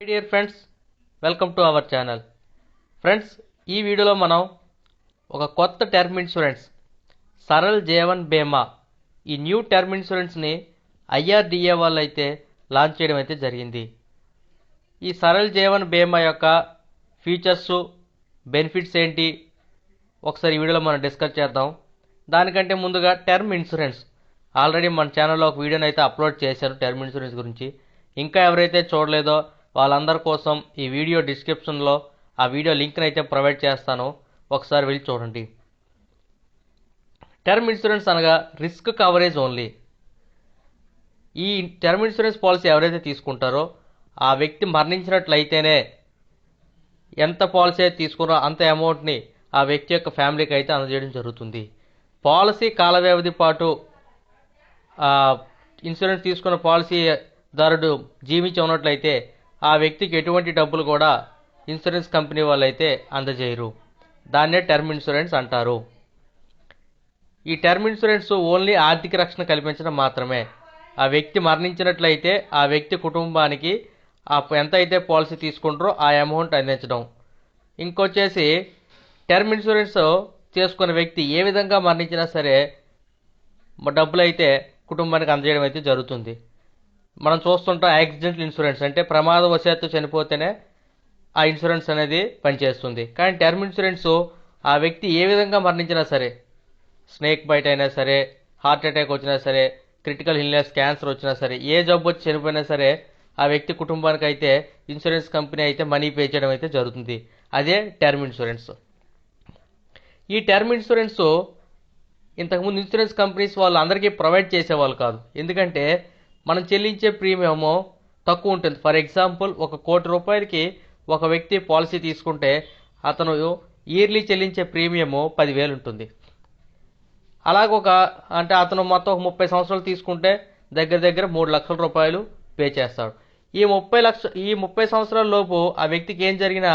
Dear friends, welcome to our channel. Friends, ఈ వీడియోలో మనం ఒక కొత్త టర్మ్ ఇన్సూరెన్స్ సరల్ జీవన్ బీమా ఈ న్యూ టర్మ్ ఇన్సూరెన్స్ని ఐఆర్డిఏ వాళ్ళు అయితే లాంచ్ చేయడం అయితే జరిగింది. ఈ సరల్ జీవన్ బీమా యొక్క ఫీచర్స్, బెనిఫిట్స్ ఏంటి ఒకసారి ఈ వీడియోలో మనం డిస్కస్ చేద్దాం. దానికంటే ముందుగా టర్మ్ ఇన్సూరెన్స్ ఆల్రెడీ మన ఛానల్లో ఒక వీడియోని అయితే అప్లోడ్ చేశారు టర్మ్ ఇన్సూరెన్స్ గురించి. ఇంకా ఎవరైతే చూడలేదో వాళ్ళందరి కోసం ఈ వీడియో డిస్క్రిప్షన్లో ఆ వీడియో లింక్ని అయితే ప్రొవైడ్ చేస్తాను, ఒకసారి వెళ్ళి చూడండి. టర్మ్ ఇన్సూరెన్స్ అనగా రిస్క్ కవరేజ్ ఓన్లీ. ఈ టర్మ్ ఇన్సూరెన్స్ పాలసీ ఎవరైతే తీసుకుంటారో ఆ వ్యక్తి మరణించినట్లయితేనే ఎంత పాలసీ అయితే తీసుకున్నారో అంత అమౌంట్ని ఆ వ్యక్తి యొక్క ఫ్యామిలీకి అయితే అందజేయడం జరుగుతుంది. పాలసీ కాల వ్యవధి పాటు ఇన్సూరెన్స్ తీసుకున్న పాలసీదారుడు జీవించి ఉన్నట్లయితే ఆ వ్యక్తికి ఎటువంటి డబ్బులు కూడా ఇన్సూరెన్స్ కంపెనీ వాళ్ళు అయితే అందజేయరు. దాన్నే టర్మ్ ఇన్సూరెన్స్ అంటారు. ఈ టర్మ్ ఇన్సూరెన్స్ ఓన్లీ ఆర్థిక రక్షణ కల్పించడం మాత్రమే. ఆ వ్యక్తి మరణించినట్లయితే ఆ వ్యక్తి కుటుంబానికి ఎంత అయితే పాలసీ తీసుకుంటారో ఆ అమౌంట్ అందించడం. ఇంకొచ్చేసి టర్మ్ ఇన్సూరెన్స్ చేసుకున్న వ్యక్తి ఏ విధంగా మరణించినా సరే డబ్బులు అయితే కుటుంబానికి అందజేయడం అయితే జరుగుతుంది. మనం చూస్తుంటాం యాక్సిడెంటల్ ఇన్సూరెన్స్, అంటే ప్రమాదవశాత్తు చనిపోతేనే ఆ ఇన్సూరెన్స్ అనేది పనిచేస్తుంది. కానీ టర్మ్ ఇన్సూరెన్స్ ఆ వ్యక్తి ఏ విధంగా మరణించినా సరే, స్నేక్ బైట్ అయినా సరే, హార్ట్ అటాక్ వచ్చినా సరే, క్రిటికల్ ఇల్నెస్, క్యాన్సర్ వచ్చినా సరే, ఏ జబ్బు వచ్చి చనిపోయినా సరే ఆ వ్యక్తి కుటుంబానికి అయితే ఇన్సూరెన్స్ కంపెనీ అయితే మనీ పే చేయడం అయితే జరుగుతుంది. అదే టర్మ్ ఇన్సూరెన్స్. ఈ టర్మ్ ఇన్సూరెన్స్ ఇంతకుముందు ఇన్సూరెన్స్ కంపెనీస్ వాళ్ళు అందరికీ ప్రొవైడ్ చేసేవాళ్ళు కాదు. ఎందుకంటే మనం చెల్లించే ప్రీమియము తక్కువ ఉంటుంది. ఫర్ ఎగ్జాంపుల్, ₹1,00,00,000కి ఒక వ్యక్తి పాలసీ తీసుకుంటే అతను ఇయర్లీ చెల్లించే ప్రీమియము 10,000 ఉంటుంది. అంటే అతను మొత్తం ఒక 30 సంవత్సరాలు తీసుకుంటే దగ్గర దగ్గర ₹3,00,000 పే చేస్తాడు. ఈ 30 సంవత్సరాల లోపు ఆ వ్యక్తికి ఏం జరిగినా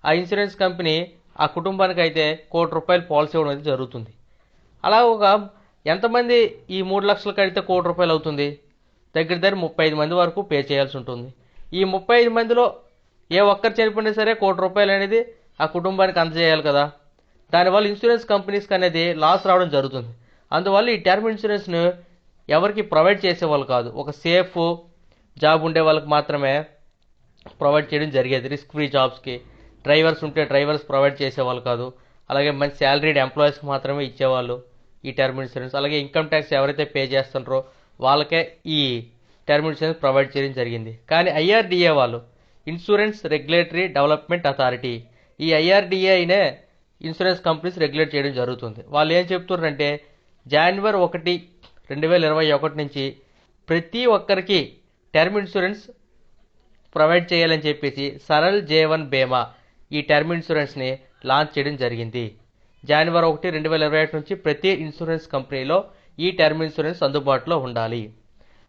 ఆ ఇన్సూరెన్స్ కంపెనీ ఆ కుటుంబానికి అయితే ₹1,00,00,000 పాలసీ ఇవ్వడం అయితే జరుగుతుంది. అలా ఎంతమంది ఈ 3,00,000 కడితే ₹1,00,00,000 అవుతుంది? దగ్గర దగ్గర 35 మంది వరకు పే చేయాల్సి ఉంటుంది. ఈ 35 మందిలో ఏ ఒక్కరు చనిపోయినా సరే ₹1,00,00,000 అనేది ఆ కుటుంబానికి అందజేయాలి కదా. దానివల్ల ఇన్సూరెన్స్ కంపెనీస్కి అనేది లాస్ రావడం జరుగుతుంది. అందువల్ల ఈ టర్మ్ ఇన్సూరెన్స్ను ఎవరికి ప్రొవైడ్ చేసేవాళ్ళు కాదు. ఒక సేఫ్ జాబ్ ఉండే వాళ్ళకి మాత్రమే ప్రొవైడ్ చేయడం జరిగేది. రిస్క్ ఫ్రీ జాబ్స్కి డ్రైవర్స్ ఉంటే డ్రైవర్స్ ప్రొవైడ్ చేసేవాళ్ళు కాదు. అలాగే మంచి శాలరీడ్ ఎంప్లాయీస్కి మాత్రమే ఇచ్చేవాళ్ళు ఈ టర్మ్ ఇన్సూరెన్స్. అలాగే ఇన్కమ్ ట్యాక్స్ ఎవరైతే పే చేస్తుంటారో వాళ్ళకే ఈ టర్మ్ ఇన్సూరెన్స్ ప్రొవైడ్ చేయడం జరిగింది. కానీ ఐఆర్డిఏ వాళ్ళు, ఇన్సూరెన్స్ రెగ్యులేటరీ డెవలప్మెంట్ అథారిటీ, ఈ ఐఆర్డిఏనే ఇన్సూరెన్స్ కంపెనీస్ రెగ్యులేట్ చేయడం జరుగుతుంది. వాళ్ళు ఏం చెప్తున్నారంటే జనవరి 1, 2021 నుంచి ప్రతి ఒక్కరికి టర్మ్ ఇన్సూరెన్స్ ప్రొవైడ్ చేయాలని చెప్పేసి సరల్ జీవన్ బీమా ఈ టర్మ్ ఇన్సూరెన్స్ని లాంచ్ చేయడం జరిగింది. జనవరి 1, 2021 నుంచి ప్రతి ఇన్సూరెన్స్ కంపెనీలో ఈ టర్మ్ ఇన్సూరెన్స్ అందుబాటులో ఉండాలి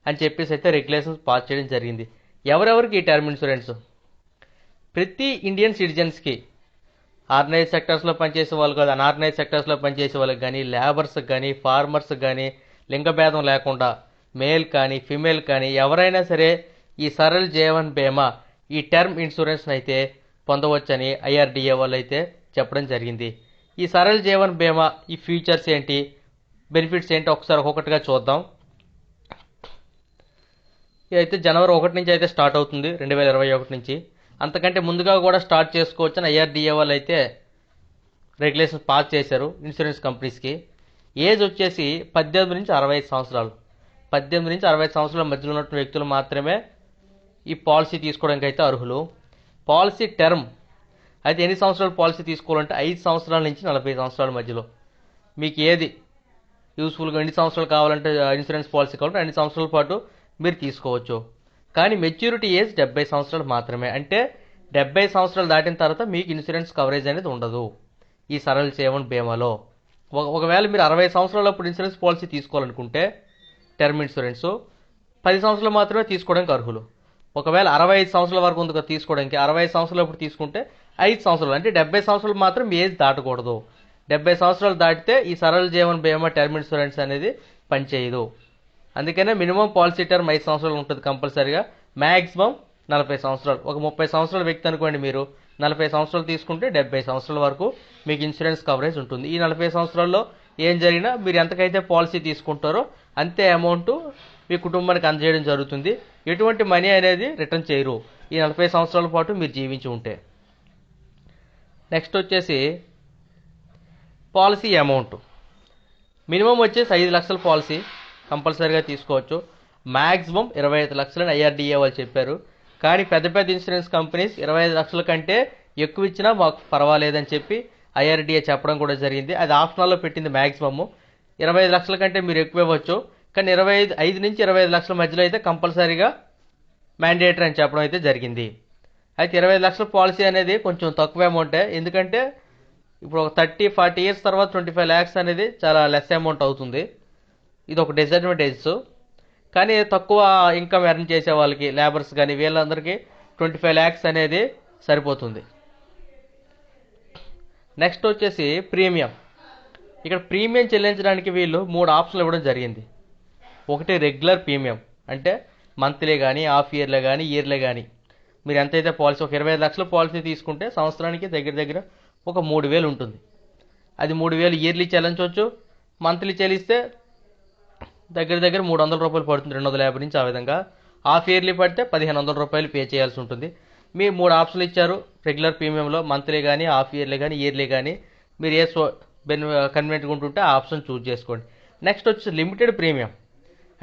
అని చెప్పేసి అయితే రెగ్యులేషన్స్ పాస్ చేయడం జరిగింది. ఎవరెవరికి ఈ టర్మ్ ఇన్సూరెన్స్? ప్రతి ఇండియన్ సిటిజన్స్కి, ఆర్గనైజ్ సెక్టర్స్లో పనిచేసే వాళ్ళు కాదు, అన్ఆర్గనైజ్ సెక్టర్స్లో పనిచేసే వాళ్ళకి కానీ, లేబర్స్కి కానీ, ఫార్మర్స్కి కానీ, లింగభేదం లేకుండా మేల్ కానీ ఫిమేల్ కానీ ఎవరైనా సరే ఈ సరల్ జీవన్ బీమా ఈ టర్మ్ ఇన్సూరెన్స్ అయితే పొందవచ్చని ఐఆర్డిఏ వాళ్ళు అయితే చెప్పడం జరిగింది. ఈ సరల్ జీవన్ బీమా ఈ ఫీచర్స్ ఏంటి, బెనిఫిట్స్ ఏంటి ఒకసారి ఒక్కొక్కటిగా చూద్దాం. ఇదైతే జనవరి 1 నుంచి అయితే స్టార్ట్ అవుతుంది, 2021 నుంచి. అంతకంటే ముందుగా కూడా స్టార్ట్ చేసుకోవచ్చని ఐఆర్డిఏ వాళ్ళు అయితే రెగ్యులేషన్స్ పాస్ చేశారు ఇన్సూరెన్స్ కంపెనీస్కి. ఏజ్ వచ్చేసి 18 నుంచి 65 సంవత్సరాలు. 18 నుంచి 65 సంవత్సరాల మధ్యలో ఉన్న వ్యక్తులు మాత్రమే ఈ పాలసీ తీసుకోవడానికి అయితే అర్హులు. పాలసీ టర్మ్ అయితే ఎన్ని సంవత్సరాల పాలసీ తీసుకోవాలంటే 5 సంవత్సరాల నుంచి 40 సంవత్సరాల మధ్యలో మీకు ఏది యూస్ఫుల్గా, ఎన్ని సంవత్సరాలు కావాలంటే ఇన్సూరెన్స్ పాలసీ కావాలంటే అన్ని సంవత్సరాల పాటు మీరు తీసుకోవచ్చు. కానీ మెచ్యూరిటీ ఏజ్ 70 సంవత్సరాలు మాత్రమే. అంటే 70 సంవత్సరాలు దాటిన తర్వాత మీకు ఇన్సూరెన్స్ కవరేజ్ అనేది ఉండదు ఈ సరల్ జీవన్ బీమాలో. ఒకవేళ మీరు 60 సంవత్సరాలప్పుడు ఇన్సూరెన్స్ పాలసీ తీసుకోవాలనుకుంటే టర్మ్ ఇన్సూరెన్స్ 10 సంవత్సరాలు మాత్రమే తీసుకోవడానికి అర్హులు. ఒకవేళ 65 సంవత్సరాల వరకు ఉంది తీసుకోవడానికి, 65 సంవత్సరాలప్పుడు తీసుకుంటే 5 సంవత్సరాలు, అంటే 70 సంవత్సరాలు మాత్రం ఏజ్ దాటకూడదు. 70 సంవత్సరాలు దాటితే ఈ సరల్ జీవన్ బీమా టర్మ్ ఇన్సూరెన్స్ అనేది పనిచేయదు. అందుకనే మినిమం పాలసీ టర్మ్ 5 సంవత్సరాలు ఉంటుంది కంపల్సరీగా. మ్యాక్సిమం 40 సంవత్సరాలు. ఒక 30 సంవత్సరాల వ్యక్తి అనుకోండి, మీరు 40 సంవత్సరాలు తీసుకుంటే 70 సంవత్సరాల వరకు మీకు ఇన్సూరెన్స్ కవరేజ్ ఉంటుంది. ఈ 40 సంవత్సరాల్లో ఏం జరిగినా మీరు ఎంతకైతే పాలసీ తీసుకుంటారో అంతే అమౌంట్ మీ కుటుంబానికి అందజేయడం జరుగుతుంది. ఎటువంటి మనీ అనేది రిటర్న్ చేయరు ఈ 40 సంవత్సరాల పాటు మీరు జీవించి ఉంటే. నెక్స్ట్ వచ్చేసి పాలసీ అమౌంట్. మినిమం వచ్చేసి 5 లక్షల పాలసీ కంపల్సరీగా తీసుకోవచ్చు. మ్యాక్సిమం 25 లక్షలని IRDA వాళ్ళు చెప్పారు. కానీ పెద్ద పెద్ద ఇన్సూరెన్స్ కంపెనీస్ 25 లక్షల కంటే ఎక్కువ ఇచ్చినా మాకు పర్వాలేదని చెప్పి IRDA చెప్పడం కూడా జరిగింది. అది ఆప్షనల్లో పెట్టింది. మ్యాక్సిమమ్ 25 లక్షల కంటే మీరు ఎక్కువ ఇవ్వచ్చు, కానీ 5 నుంచి 25 లక్షల మధ్యలో అయితే కంపల్సరీగా మ్యాండేటరీ అని చెప్పడం అయితే జరిగింది. అయితే 25 లక్షల పాలసీ అనేది కొంచెం తక్కువ అమౌంటే, ఎందుకంటే ఇప్పుడు ఒక 30-40 ఇయర్స్ తర్వాత 25 lakhs అనేది చాలా లెస్ అమౌంట్ అవుతుంది. ఇది ఒక డిసడ్వాంటేజెస్. కానీ తక్కువ ఇన్కమ్ ఎర్న్ చేసే వాళ్ళకి, లేబర్స్ కానీ వీళ్ళందరికీ 25 lakhs అనేది సరిపోతుంది. నెక్స్ట్ వచ్చేసి ప్రీమియం. ఇక్కడ ప్రీమియం చెల్లించడానికి వీళ్ళు 3 ఆప్షన్లు ఇవ్వడం జరిగింది. ఒకటి రెగ్యులర్ ప్రీమియం, అంటే మంత్లీ కానీ, హాఫ్ ఇయర్లీ కానీ, ఇయర్లీ కానీ మీరు ఎంతైతే పాలసీ, ఒక 25 లక్షల పాలసీ తీసుకుంటే సంవత్సరానికి దగ్గర దగ్గర ఒక 3,000 ఉంటుంది. అది 3,000 ఇయర్లీ చెల్లించవచ్చు. మంత్లీ చెల్లిస్తే దగ్గర దగ్గర 300 రూపాయలు పడుతుంది, 250 నుంచి. ఆ విధంగా హాఫ్ ఇయర్లీ పడితే 1,500 రూపాయలు పే చేయాల్సి ఉంటుంది. మీ 3 ఆప్షన్లు ఇచ్చారు రెగ్యులర్ ప్రీమియంలో. మంత్లీ కానీ, హాఫ్ ఇయర్లీ కానీ, ఇయర్లీ కానీ మీరు ఏ కన్వీనియంట్గా ఉంటుంటే ఆ ఆప్షన్ చూజ్ చేసుకోండి. నెక్స్ట్ వచ్చి లిమిటెడ్ ప్రీమియం.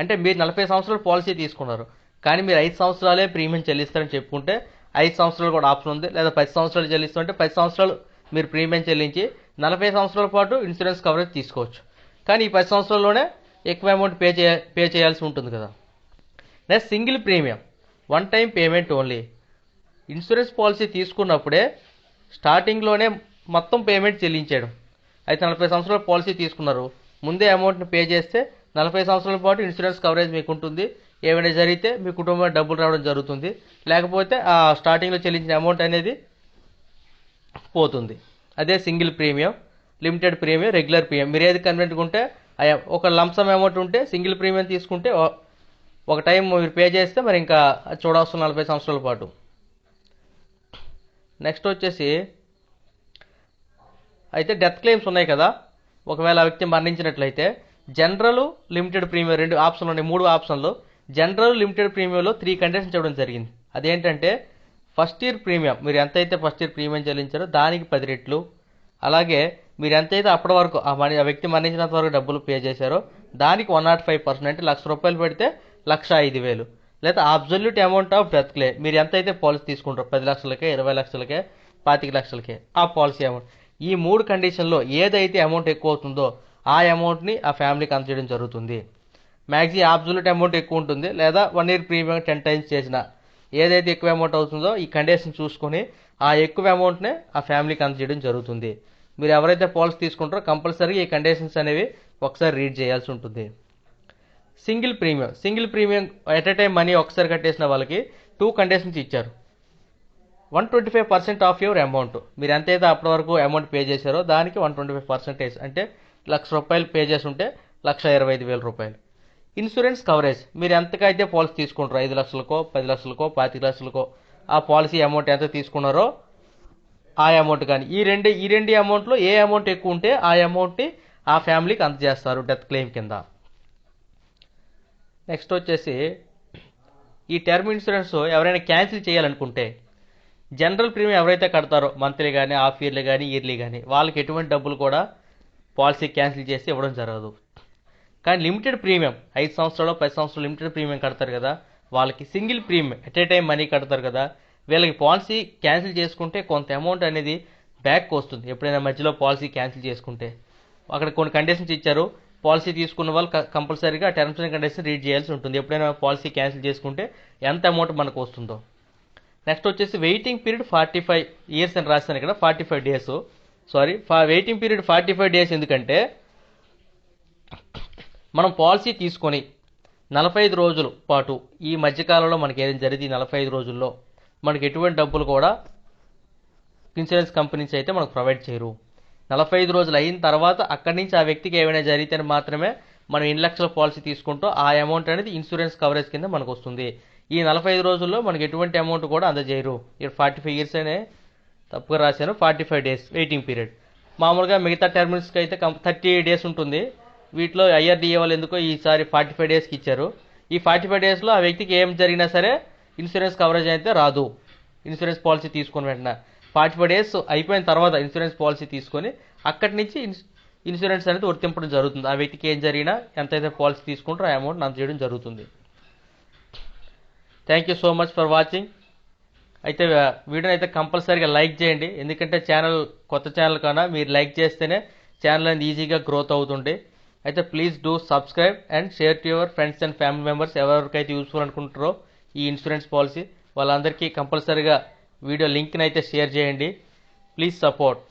అంటే మీరు 40 సంవత్సరాల పాలసీ తీసుకున్నారు, కానీ మీరు 5 సంవత్సరాలే ప్రీమియం చెల్లిస్తారని చెప్పుకుంటే 5 సంవత్సరాలు కూడా ఆప్షన్ ఉంది. లేదా 10 సంవత్సరాలు చెల్లిస్తుంటే 10 సంవత్సరాలు మీరు ప్రీమియం చెల్లించి 40 సంవత్సరాల పాటు ఇన్సూరెన్స్ కవరేజ్ తీసుకోవచ్చు. కానీ ఈ 10 సంవత్సరాల్లోనే ఎక్కువ అమౌంట్ పే చేయాల్సి ఉంటుంది కదా. Next single premium, 1 time payment only. Insurance policy తీసుకున్నప్పుడే స్టార్టింగ్లోనే మొత్తం పేమెంట్ చెల్లించేయడం. అయితే 40 సంవత్సరాల పాలసీ తీసుకున్నారు, ముందే అమౌంట్ని పే చేస్తే 40 సంవత్సరాల పాటు ఇన్సూరెన్స్ కవరేజ్ మీకు ఉంటుంది. ఏమైనా జరిగితే మీ కుటుంబం డబ్బులు రావడం జరుగుతుంది, లేకపోతే ఆ స్టార్టింగ్లో చెల్లించిన అమౌంట్ అనేది పోతుంది. అదే single premium, limited premium, regular premium. మీరు ఏది కన్వెంట్గా ఉంటే ఒక లంసమ్ అమౌంట్ ఉంటే సింగిల్ ప్రీమియం తీసుకుంటే ఒక టైం మీరు పే చేస్తే మరి ఇంకా చూడవలసిన 40 సంవత్సరాల పాటు. నెక్స్ట్ వచ్చేసి అయితే డెత్ క్లెయిమ్స్ ఉన్నాయి కదా. ఒకవేళ ఆ వ్యక్తి మరణించినట్లయితే జనరల్, లిమిటెడ్ ప్రీమియం 2 ఆప్షన్లు ఉన్నాయి. 3 ఆప్షన్లు. జనరల్, లిమిటెడ్ ప్రీమియంలో 3 కండిషన్స్ ఇవ్వడం జరిగింది. అదేంటంటే ఫస్ట్ ఇయర్ ప్రీమియం, మీరు ఎంతైతే ఫస్ట్ ఇయర్ ప్రీమియం చెల్లించారో దానికి 10 రెట్లు. అలాగే మీరు ఎంతైతే అప్పటి వరకు ఆ వ్యక్తి మరణించినంత వరకు డబ్బులు పే చేశారో దానికి 105%, అంటే 1,00,000 రూపాయలు పెడితే 1,05,000. లేదా absolute amount of death claim, మీరు ఎంతైతే పాలసీ తీసుకుంటారో 10 లక్షలకే, 20 లక్షలకే, 25 లక్షలకే ఆ పాలసీ అమౌంట్. ఈ 3 కండిషన్లో ఏదైతే అమౌంట్ ఎక్కువ అవుతుందో ఆ అమౌంట్ని ఆ ఫ్యామిలీకి అందజేయడం జరుగుతుంది. మ్యాక్సిమం అబ్సల్యూట్ అమౌంట్ ఎక్కువ ఉంటుంది, లేదా 1 ఇయర్ ప్రీమియం 10 టైమ్స్ చేసిన ఏదైతే ఎక్కువ అమౌంట్ అవుతుందో ఈ కండిషన్ చూసుకొని ఆ ఎక్కువ అమౌంట్నే ఆ ఫ్యామిలీకి అందజేయడం జరుగుతుంది. మీరు ఎవరైతే పాలసీ తీసుకుంటారో కంపల్సరీగా ఈ కండిషన్స్ అనేవి ఒకసారి రీడ్ చేయాల్సి ఉంటుంది. Single premium at a time money ఒకసారి కట్టేసిన వాళ్ళకి 2 కండిషన్స్ ఇచ్చారు. 125% ఆఫ్ యువర్ అమౌంట్, మీరు ఎంతైతే అప్పటి వరకు అమౌంట్ పే చేశారో దానికి 125%, అంటే 1,00,000 రూపాయలు పే చేసి ఉంటే 1,25,000 రూపాయలు. ఇన్సూరెన్స్ కవరేజ్, మీరు ఎంతకైతే పాలసీ తీసుకుంటారో 5 లక్షలకో, 10 లక్షలకో, 25 లక్షలకో ఆ పాలసీ అమౌంట్ ఎంత తీసుకున్నారో ఆ అమౌంట్. కానీ ఈ రెండు అమౌంట్లో ఏ అమౌంట్ ఎక్కువ ఉంటే ఆ అమౌంట్ని ఆ ఫ్యామిలీకి అందజేస్తారు డెత్ క్లెయిమ్ కింద. నెక్స్ట్ వచ్చేసి ఈ టర్మ్ ఇన్సూరెన్స్ ఎవరైనా క్యాన్సిల్ చేయాలనుకుంటే జనరల్ ప్రీమియం ఎవరైతే కడతారో మంత్లీ కానీ, హాఫ్ ఇయర్లీ కానీ, ఇయర్లీ కానీ వాళ్ళకి ఎటువంటి డబ్బులు కూడా పాలసీ క్యాన్సిల్ చేసి ఇవ్వడం జరగదు. కానీ లిమిటెడ్ ప్రీమియం 5 సంవత్సరాలు, 10 సంవత్సరాలు లిమిటెడ్ ప్రీమియం కడతారు కదా, వాళ్ళకి single premium at a time money కడతారు కదా, వీళ్ళకి పాలసీ క్యాన్సిల్ చేసుకుంటే కొంత అమౌంట్ అనేది బ్యాక్ వస్తుంది. ఎప్పుడైనా మధ్యలో పాలసీ క్యాన్సిల్ చేసుకుంటే అక్కడ కొన్ని కండిషన్స్ ఇచ్చారు. పాలసీ తీసుకున్న వాళ్ళు కంపల్సరీగా టర్మ్స్ అండ్ కండిషన్ రీడ్ చేయాల్సి ఉంటుంది. ఎప్పుడైనా పాలసీ క్యాన్సిల్ చేసుకుంటే ఎంత అమౌంట్ మనకు వస్తుందో. నెక్స్ట్ వచ్చేసి వెయిటింగ్ పీరియడ్ 45 years అని రాస్తాను ఇక్కడ, 45 days. Sorry, waiting period 45 days ఎందుకంటే మనం పాలసీ తీసుకొని 45 రోజుల పాటు ఈ మధ్యకాలంలో మనకి ఏదైనా జరిగింది 45 రోజుల్లో మనకి ఎటువంటి డబ్బులు కూడా ఇన్సూరెన్స్ కంపెనీస్ అయితే మనకు ప్రొవైడ్ చేయరు. 45 రోజులు అయిన తర్వాత అక్కడి నుంచి ఆ వ్యక్తికి ఏమైనా జరిగితే మాత్రమే మనం 2 లక్షల పాలసీ తీసుకుంటూ ఆ అమౌంట్ అనేది ఇన్సూరెన్స్ కవరేజ్ కింద మనకు వస్తుంది. ఈ 45 రోజుల్లో మనకి ఎటువంటి అమౌంట్ కూడా అందజేయరు. ఇక్కడ 45 ఇయర్స్ అనే తప్పుగా రాశాను, 45 డేస్ వెయిటింగ్ పీరియడ్. మామూలుగా మిగతా టెర్మినల్స్కి అయితే 30 డేస్ ఉంటుంది. వీటిలో ఐఆర్డీఏ వాళ్ళు ఎందుకో ఈసారి 45 డేస్కి ఇచ్చారు. ఈ 45 డేస్లో ఆ వ్యక్తికి ఏం జరిగినా సరే ఇన్సూరెన్స్ కవరేజ్ అయితే రాదు. ఇన్సూరెన్స్ పాలసీ తీసుకుని వెంటనే 45 డేస్ అయిపోయిన తర్వాత ఇన్సూరెన్స్ పాలసీ తీసుకొని అక్కడి నుంచి ఇన్సూరెన్స్ అనేది వర్తింపడం జరుగుతుంది. ఆ వ్యక్తికి ఏం జరిగినా ఎంతైతే పాలసీ తీసుకుంటారో ఆ అమౌంట్ అందజేయడం జరుగుతుంది. Thank you so much for watching. అయితే వీడియోని అయితే కంపల్సరీగా లైక్ చేయండి, ఎందుకంటే ఛానల్ కొత్త ఛానల్ కన్నా మీరు లైక్ చేస్తేనే ఛానల్ అనేది ఈజీగా గ్రోత్ అవుతుంది. అయితే please do subscribe and share to your friends and family members. ఎవరికైతే యూస్ఫుల్ అనుకుంటారో ఈ ఇన్సూరెన్స్ పాలసీ వాళ్ళందరికీ కంపల్సరీగా వీడియో లింక్ని అయితే షేర్ చేయండి. Please support.